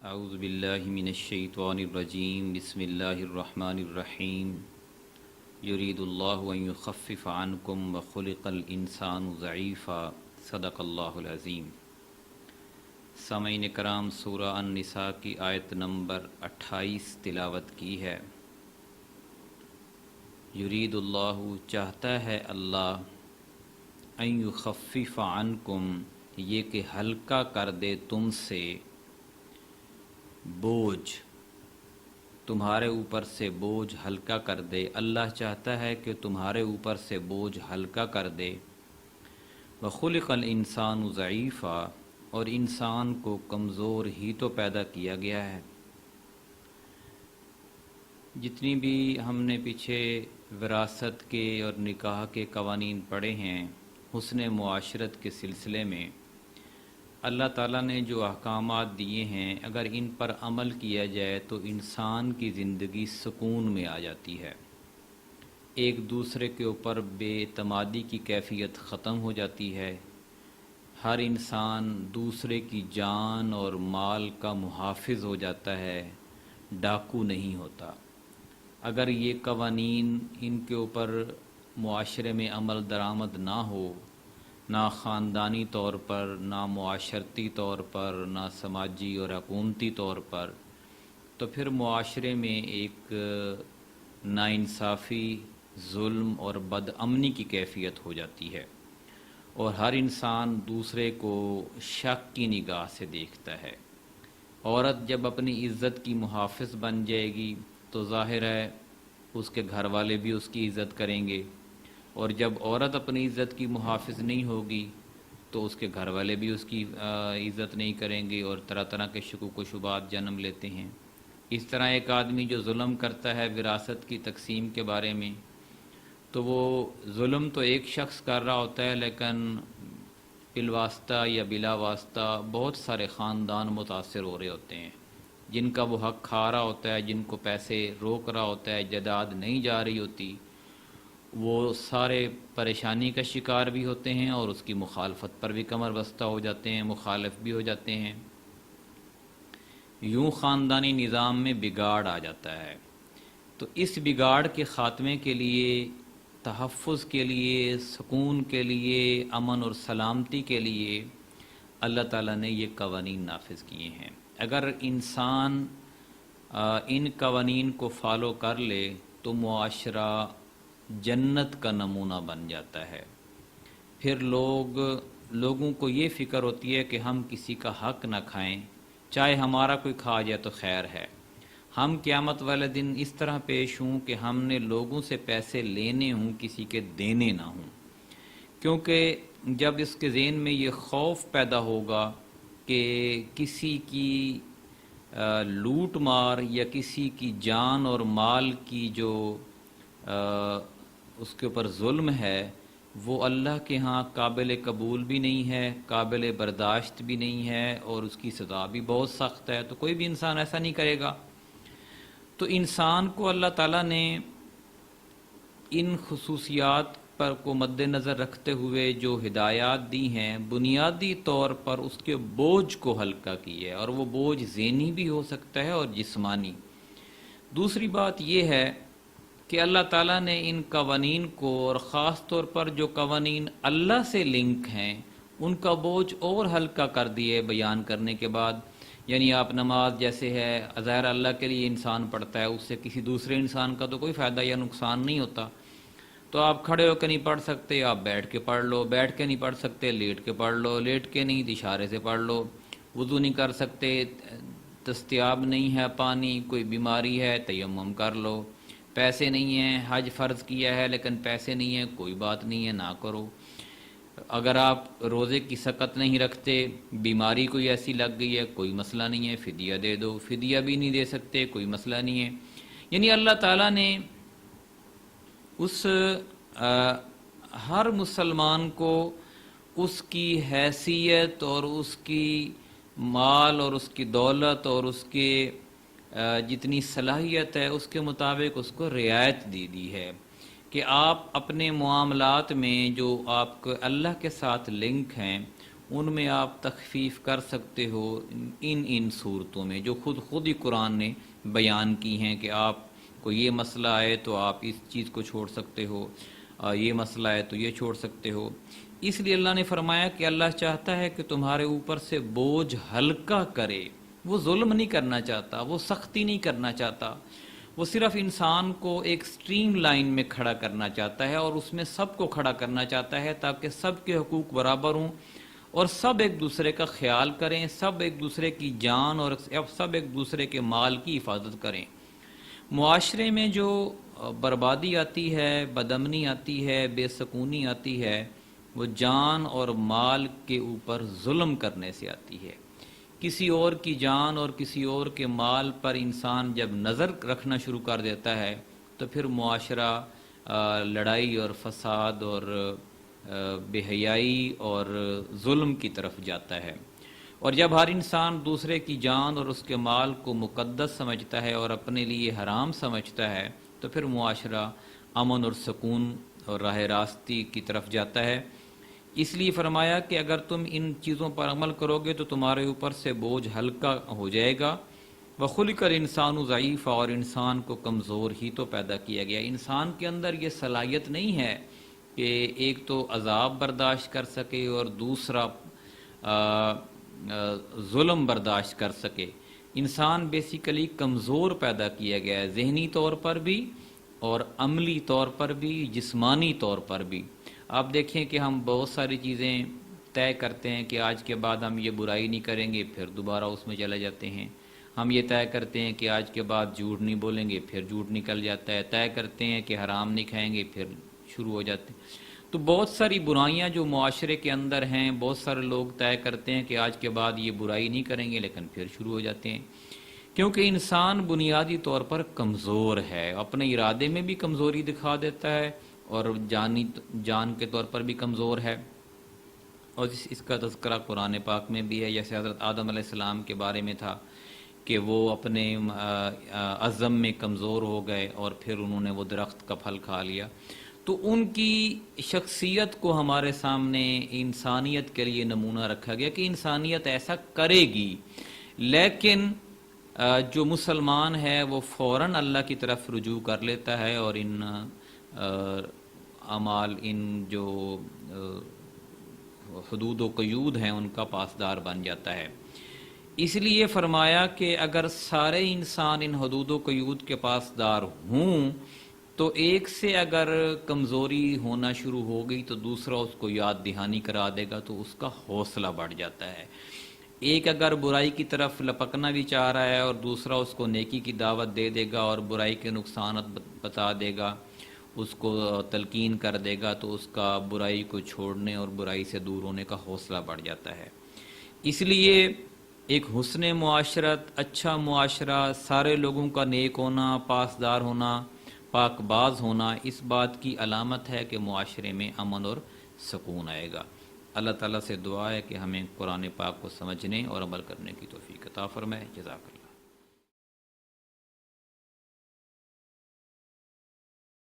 اعوذ باللہ من الشیطان الرجیم بسم اللہ الرحمن الرحیم یرید اللہ ان یخفف عنکم وخلق الانسان ضعیفا صدق اللہ العظیم۔ سامعین کرام، سورہ النساء کی آیت نمبر 28 تلاوت کی ہے۔ یرید اللہ، چاہتا ہے اللہ، ان یخفف عنکم، یہ کہ ہلکا کر دے تم سے، بوجھ، تمہارے اوپر سے بوجھ ہلکا کر دے۔ اللہ چاہتا ہے کہ تمہارے اوپر سے بوجھ ہلکا کر دے۔ وَخُلِقَ الْإِنسَانُ ضَعِيفًا، اور انسان کو کمزور ہی تو پیدا کیا گیا ہے۔ جتنی بھی ہم نے پیچھے وراثت کے اور نکاح کے قوانین پڑھے ہیں، حسن معاشرت کے سلسلے میں اللہ تعالیٰ نے جو احکامات دیے ہیں، اگر ان پر عمل کیا جائے تو انسان کی زندگی سکون میں آ جاتی ہے۔ ایک دوسرے کے اوپر بے اعتمادی کی کیفیت ختم ہو جاتی ہے۔ ہر انسان دوسرے کی جان اور مال کا محافظ ہو جاتا ہے، ڈاکو نہیں ہوتا۔ اگر یہ قوانین ان کے اوپر معاشرے میں عمل درآمد نہ ہو، نہ خاندانی طور پر، نہ معاشرتی طور پر، نہ سماجی اور حکومتی طور پر، تو پھر معاشرے میں ایک ناانصافی، ظلم اور بدامنی کی کیفیت ہو جاتی ہے، اور ہر انسان دوسرے کو شک کی نگاہ سے دیکھتا ہے۔ عورت جب اپنی عزت کی محافظ بن جائے گی تو ظاہر ہے اس کے گھر والے بھی اس کی عزت کریں گے، اور جب عورت اپنی عزت کی محافظ نہیں ہوگی تو اس کے گھر والے بھی اس کی عزت نہیں کریں گے، اور طرح طرح کے شکوک و شبہات جنم لیتے ہیں۔ اس طرح ایک آدمی جو ظلم کرتا ہے وراثت کی تقسیم کے بارے میں، تو وہ ظلم تو ایک شخص کر رہا ہوتا ہے، لیکن بالواسطہ یا بلا واسطہ بہت سارے خاندان متاثر ہو رہے ہوتے ہیں، جن کا وہ حق کھا رہا ہوتا ہے، جن کو پیسے روک رہا ہوتا ہے، جائیداد نہیں جا رہی ہوتی، وہ سارے پریشانی کا شکار بھی ہوتے ہیں اور اس کی مخالفت پر بھی کمر بستہ ہو جاتے ہیں، مخالف بھی ہو جاتے ہیں۔ یوں خاندانی نظام میں بگاڑ آ جاتا ہے۔ تو اس بگاڑ کے خاتمے کے لیے، تحفظ کے لیے، سکون کے لیے، امن اور سلامتی کے لیے اللہ تعالیٰ نے یہ قوانین نافذ کیے ہیں۔ اگر انسان ان قوانین کو فالو کر لے تو معاشرہ جنت کا نمونہ بن جاتا ہے۔ پھر لوگوں کو یہ فکر ہوتی ہے کہ ہم کسی کا حق نہ کھائیں، چاہے ہمارا کوئی کھا جائے تو خیر ہے۔ ہم قیامت والے دن اس طرح پیش ہوں کہ ہم نے لوگوں سے پیسے لینے ہوں، کسی کے دینے نہ ہوں، کیونکہ جب اس کے ذہن میں یہ خوف پیدا ہوگا کہ کسی کی لوٹ مار یا کسی کی جان اور مال کی جو اس کے اوپر ظلم ہے، وہ اللہ کے ہاں قابل قبول بھی نہیں ہے، قابل برداشت بھی نہیں ہے، اور اس کی سزا بھی بہت سخت ہے، تو کوئی بھی انسان ایسا نہیں کرے گا۔ تو انسان کو اللہ تعالیٰ نے ان خصوصیات پر کو مد نظر رکھتے ہوئے جو ہدایات دی ہیں، بنیادی طور پر اس کے بوجھ کو ہلکا کی ہے، اور وہ بوجھ ذہنی بھی ہو سکتا ہے اور جسمانی۔ دوسری بات یہ ہے کہ اللہ تعالیٰ نے ان قوانین کو، اور خاص طور پر جو قوانین اللہ سے لنک ہیں، ان کا بوجھ اور ہلکا کر دیے بیان کرنے کے بعد۔ یعنی آپ نماز جیسے ہے، ظاہر اللہ کے لیے انسان پڑھتا ہے، اس سے کسی دوسرے انسان کا تو کوئی فائدہ یا نقصان نہیں ہوتا۔ تو آپ کھڑے ہو کے نہیں پڑھ سکتے، آپ بیٹھ کے پڑھ لو، بیٹھ کے نہیں پڑھ سکتے لیٹ کے پڑھ لو، لیٹ کے نہیں اشارے سے پڑھ لو، وضو نہیں کر سکتے، دستیاب نہیں ہے پانی، کوئی بیماری ہے تیمم کر لو، پیسے نہیں ہیں، حج فرض کیا ہے لیکن پیسے نہیں ہیں، کوئی بات نہیں ہے، نہ کرو۔ اگر آپ روزے کی سقط نہیں رکھتے، بیماری کوئی ایسی لگ گئی ہے، کوئی مسئلہ نہیں ہے، فدیہ دے دو، فدیہ بھی نہیں دے سکتے، کوئی مسئلہ نہیں ہے۔ یعنی اللہ تعالیٰ نے اس ہر مسلمان کو اس کی حیثیت اور اس کی مال اور اس کی دولت اور اس کے جتنی صلاحیت ہے اس کے مطابق اس کو رعایت دی ہے کہ آپ اپنے معاملات میں جو آپ کو اللہ کے ساتھ لنک ہیں ان میں آپ تخفیف کر سکتے ہو ان صورتوں میں جو خود ہی قرآن نے بیان کی ہیں کہ آپ کو یہ مسئلہ آئے تو آپ اس چیز کو چھوڑ سکتے ہو، یہ مسئلہ ہے تو یہ چھوڑ سکتے ہو۔ اس لیے اللہ نے فرمایا کہ اللہ چاہتا ہے کہ تمہارے اوپر سے بوجھ ہلکا کرے، وہ ظلم نہیں کرنا چاہتا، وہ سختی نہیں کرنا چاہتا، وہ صرف انسان کو ایک سٹریم لائن میں کھڑا کرنا چاہتا ہے اور اس میں سب کو کھڑا کرنا چاہتا ہے تاکہ سب کے حقوق برابر ہوں اور سب ایک دوسرے کا خیال کریں، سب ایک دوسرے کی جان اور سب ایک دوسرے کے مال کی حفاظت کریں۔ معاشرے میں جو بربادی آتی ہے، بدامنی آتی ہے، بے سکونی آتی ہے، وہ جان اور مال کے اوپر ظلم کرنے سے آتی ہے۔ کسی اور کی جان اور کسی اور کے مال پر انسان جب نظر رکھنا شروع کر دیتا ہے تو پھر معاشرہ لڑائی اور فساد اور بے حیائی اور ظلم کی طرف جاتا ہے۔ اور جب ہر انسان دوسرے کی جان اور اس کے مال کو مقدس سمجھتا ہے اور اپنے لیے حرام سمجھتا ہے تو پھر معاشرہ امن اور سکون اور راہ راستی کی طرف جاتا ہے۔ اس لیے فرمایا کہ اگر تم ان چیزوں پر عمل کرو گے تو تمہارے اوپر سے بوجھ ہلکا ہو جائے گا۔ وَخُلِقَ الْإِنسَانُ ضعیفہ، اور انسان کو کمزور ہی تو پیدا کیا گیا۔ انسان کے اندر یہ صلاحیت نہیں ہے کہ ایک تو عذاب برداشت کر سکے اور دوسرا ظلم برداشت کر سکے۔ انسان بیسیکلی کمزور پیدا کیا گیا ہے، ذہنی طور پر بھی اور عملی طور پر بھی، جسمانی طور پر بھی۔ آپ دیکھیں کہ ہم بہت ساری چیزیں طے کرتے ہیں کہ آج کے بعد ہم یہ برائی نہیں کریں گے، پھر دوبارہ اس میں چلے جاتے ہیں۔ ہم یہ طے کرتے ہیں کہ آج کے بعد جھوٹ نہیں بولیں گے، پھر جھوٹ نکل جاتا ہے۔ طے کرتے ہیں کہ حرام نہیں کھائیں گے، پھر شروع ہو جاتے ہیں۔ تو بہت ساری برائیاں جو معاشرے کے اندر ہیں، بہت سارے لوگ طے کرتے ہیں کہ آج کے بعد یہ برائی نہیں کریں گے، لیکن پھر شروع ہو جاتے ہیں۔ کیونکہ انسان بنیادی طور پر کمزور ہے، اپنے ارادے میں بھی کمزوری دکھا دیتا ہے اور جان کے طور پر بھی کمزور ہے۔ اور اس کا تذکرہ قرآن پاک میں بھی ہے، جیسے حضرت آدم علیہ السلام کے بارے میں تھا کہ وہ اپنے عزم میں کمزور ہو گئے اور پھر انہوں نے وہ درخت کا پھل کھا لیا۔ تو ان کی شخصیت کو ہمارے سامنے انسانیت کے لیے نمونہ رکھا گیا کہ انسانیت ایسا کرے گی، لیکن جو مسلمان ہے وہ فوراً اللہ کی طرف رجوع کر لیتا ہے اور ان اعمال، ان جو حدود و قیود ہیں ان کا پاسدار بن جاتا ہے۔ اس لیے فرمایا کہ اگر سارے انسان ان حدود و قیود کے پاسدار ہوں تو ایک سے اگر کمزوری ہونا شروع ہو گئی تو دوسرا اس کو یاد دہانی کرا دے گا تو اس کا حوصلہ بڑھ جاتا ہے۔ ایک اگر برائی کی طرف لپکنا بھی چاہ رہا ہے اور دوسرا اس کو نیکی کی دعوت دے دے گا اور برائی کے نقصانات بتا دے گا، اس کو تلقین کر دے گا، تو اس کا برائی کو چھوڑنے اور برائی سے دور ہونے کا حوصلہ بڑھ جاتا ہے۔ اس لیے ایک حسن معاشرت، اچھا معاشرہ، سارے لوگوں کا نیک ہونا، پاسدار ہونا، پاک باز ہونا، اس بات کی علامت ہے کہ معاشرے میں امن اور سکون آئے گا۔ اللہ تعالیٰ سے دعا ہے کہ ہمیں قرآن پاک کو سمجھنے اور عمل کرنے کی توفیق عطا فرمائے۔ جزاک اللہ۔